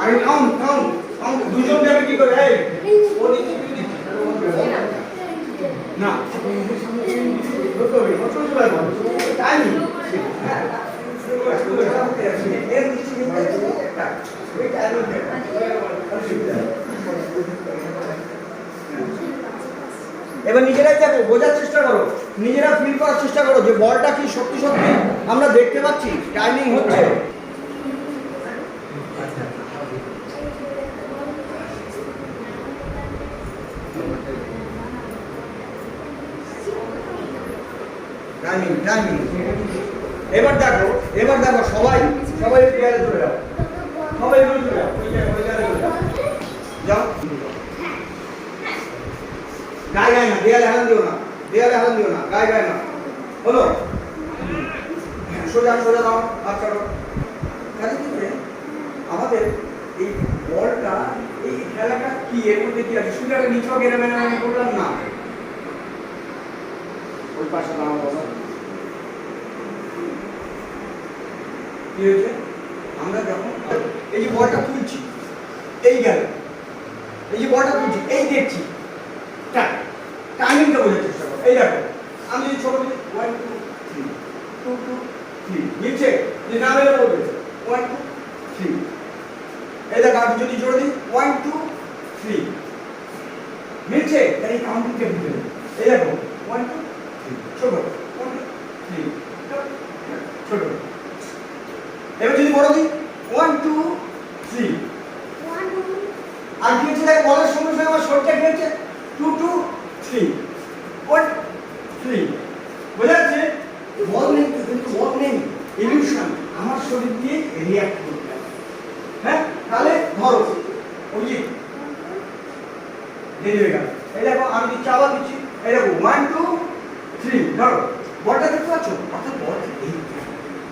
আরে কাউন্ট দুজন যাবে কি করে এই ও নিচে না টাইম এবার নিজেরাই যাবে, বোঝার চেষ্টা করো, নিজেরা ফিল করার চেষ্টা করো যে বলটা কি সত্যি সত্যি আমরা দেখতে পাচ্ছি, টাইমিং হচ্ছে। টাইমিং এবার দেখো সবাই দেয়ালে চলে যাও, সবাই চলে যাও, যাও গায়ে না, দেয়ালে হাত দিও না, গায়ে না, হলো সোজা দাও, আচ্ছা আমাদের এই বলটা, এই খেলাটা কি এর মধ্যে কি আছে? শুধু একটা নিচে গেলে আমি বললাম না, ওই পাশে দাঁড়াও বাবা। কি হয়েছে? আমরা যখন এই যে বলটা তুলছি, এই গেল, এই যে বলটা তুলছি, এই দেখছি, টাইমিংটা বোঝার চেষ্টা করো। এই দেখো আমি যদি ছোট দিই 1 2 3 2 2 3 নিচে যে না মেলে বলবে 1 2 3। এই দেখো আমি যদি জোরে দিই 1 2 3 নিচে, তাই কাউন্টিংটা বুঝে নেবে। এই দেখো 1 2 3 ছোট 1 2 3 ছোট। এবার যদি বড় দিই 1 2 3 আর কি হচ্ছে দেখো বলার সঙ্গে সঙ্গে আমার শর্টটা কি হচ্ছে 2 2 3 1 3। বোঝা যাচ্ছে? বল নেই ইলিউশন আমার শরীর দিয়ে রিঅ্যাক্ট করতে হবে। হ্যাঁ তাহলে ধরো ওই যে দেরি হয়ে গেল। এই দেখো আমি দিচ্ছি, আবার দিচ্ছি, এই দেখো 1 2 3 ধরো বলটা দেখতে পাচ্ছ? অর্থাৎ বলটা দেখতে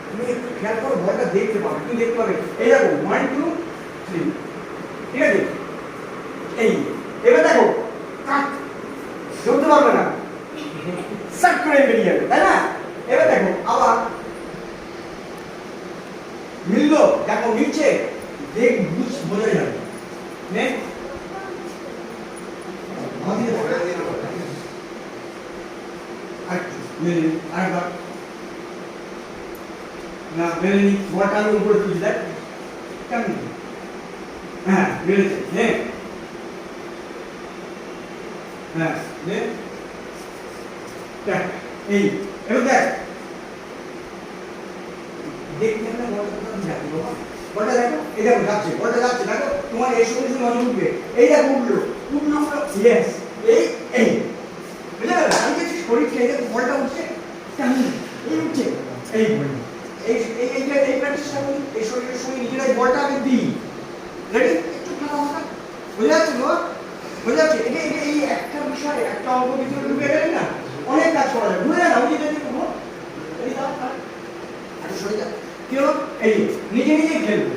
তুমি একটু খেয়াল করো, বলটা দেখতে পাবে, তুমি দেখতে পাবে। এই দেখো 1 2 3 ঠিক আছে? এই এবার দেখো কাট ধরতে পারবে না, সাট করে বেরিয়ে যাবে, তাই না? এবার দেখো আবার মিললো, দেখো নিচে দেখ বোঝা যাবে। আরেকবার না মেলেনি, বলটা আমি উপরে তুলছি, দেখ কেমন? হ্যাঁ মেলেছে, এই এবার দেখ দেখতে না বলটা দেখো, এই দেখো যাচ্ছে, বলটা যাচ্ছে, দেখো তোমার এই সঙ্গে সঙ্গে নজর উঠবে। এই দেখো উঠলো ইয়েস, এই বুঝলে আমি যে শরীর খেয়ে দেখো বলটা উঠছে কেমন, এই উঠছে, এই এই প্র্যাকটিসটা করি, এই শরীরের সঙ্গে নিজেরাই বলটা আমি দিই। রেডি? একটু খেলা হবে, বুঝে যাচ্ছে গো? বুঝে যাচ্ছে? এই একটা বিষয়, একটা অঙ্ক ভিতরে ঢুকে গেলে না অনেক কাজ করা যায়। ভুলে যাও ওই যে সরে যা, কি হলো? এই নিজে খেলবে।